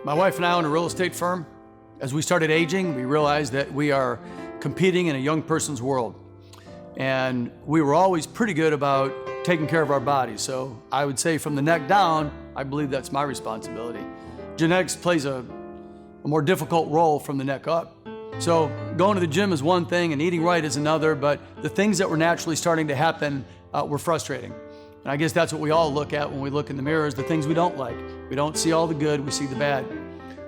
My wife and I own a real estate firm. As we started aging, we realized that we are competing in a young person's world. And we were always pretty good about taking care of our bodies. So I would say from the neck down, I believe that's my responsibility. Genetics plays a more difficult role from the neck up. So going to the gym is one thing and eating right is another, but the things that were naturally starting to happen were frustrating. And I guess that's what we all look at when we look in the mirror, is the things we don't like. We don't see all the good, we see the bad.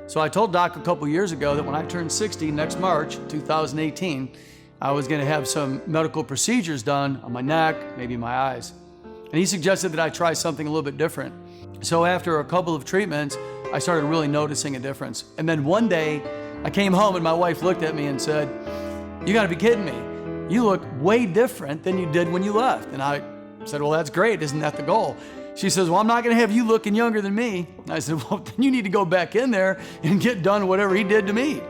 So I told Doc a couple years ago that when I turned 60 next March, 2018, I was gonna have some medical procedures done on my neck, maybe my eyes. And he suggested that I try something a little bit different. So after a couple of treatments, I started really noticing a difference. And then one day, I came home and my wife looked at me and said, "You gotta be kidding me. You look way different than you did when you left." And I said, "Well, that's great, isn't that the goal?" She says, "Well, I'm not gonna have you looking younger than me." And I said, "Well, then you need to go back in there and get done whatever he did to me."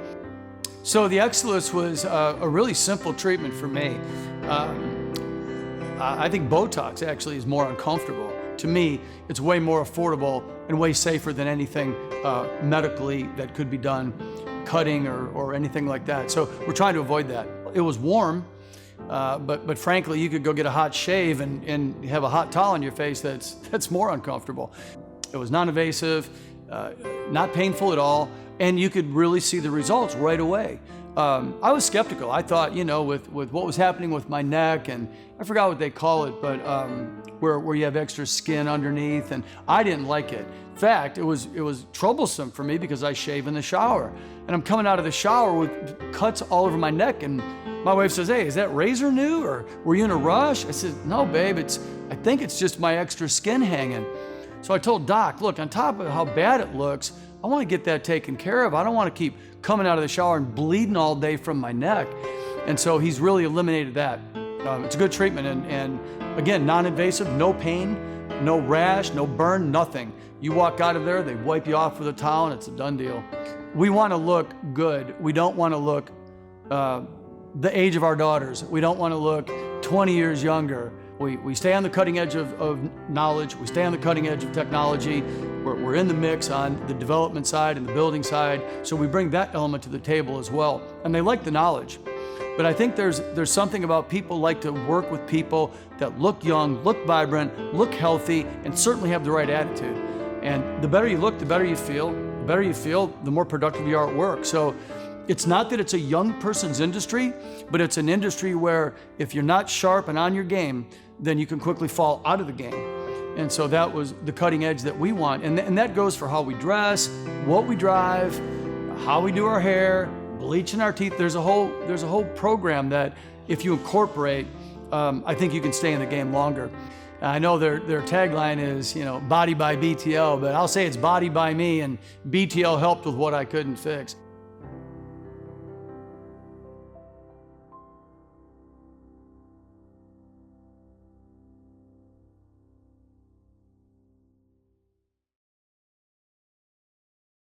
So the Exilus was a really simple treatment for me. I think Botox actually is more uncomfortable. To me, it's way more affordable and way safer than anything medically that could be done, cutting or anything like that. So we're trying to avoid that. It was warm, but frankly, you could go get a hot shave and have a hot towel on your face that's more uncomfortable. It was non-invasive, not painful at all, and you could really see the results right away. I was skeptical. I thought, with what was happening with my neck, and I forgot what they call it, but where you have extra skin underneath, and I didn't like it. In fact, it was troublesome for me because I shave in the shower, and I'm coming out of the shower with cuts all over my neck, and my wife says, "Hey, is that razor new, or were you in a rush?" I said, "No, babe, I think it's just my extra skin hanging." So I told Doc, "Look, on top of how bad it looks, I want to get that taken care of. I don't want to keep coming out of the shower and bleeding all day from my neck." And so he's really eliminated that. It's a good treatment, and again, non-invasive, no pain, no rash, no burn, nothing. You walk out of there, they wipe you off with a towel, and it's a done deal. We want to look good. We don't want to look the age of our daughters. We don't want to look 20 years younger. We stay on the cutting edge of knowledge. We stay on the cutting edge of technology. We're in the mix on the development side and the building side, so we bring that element to the table as well. And they like the knowledge. But I think there's something about people like to work with people that look young, look vibrant, look healthy, and certainly have the right attitude. And the better you look, the better you feel. The better you feel, the more productive you are at work. So it's not that it's a young person's industry, but it's an industry where if you're not sharp and on your game, then you can quickly fall out of the game. And so that was the cutting edge that we want. And that goes for how we dress, what we drive, how we do our hair, bleaching our teeth. There's a whole program that if you incorporate, I think you can stay in the game longer. I know their tagline is, body by BTL, but I'll say it's body by me, and BTL helped with what I couldn't fix.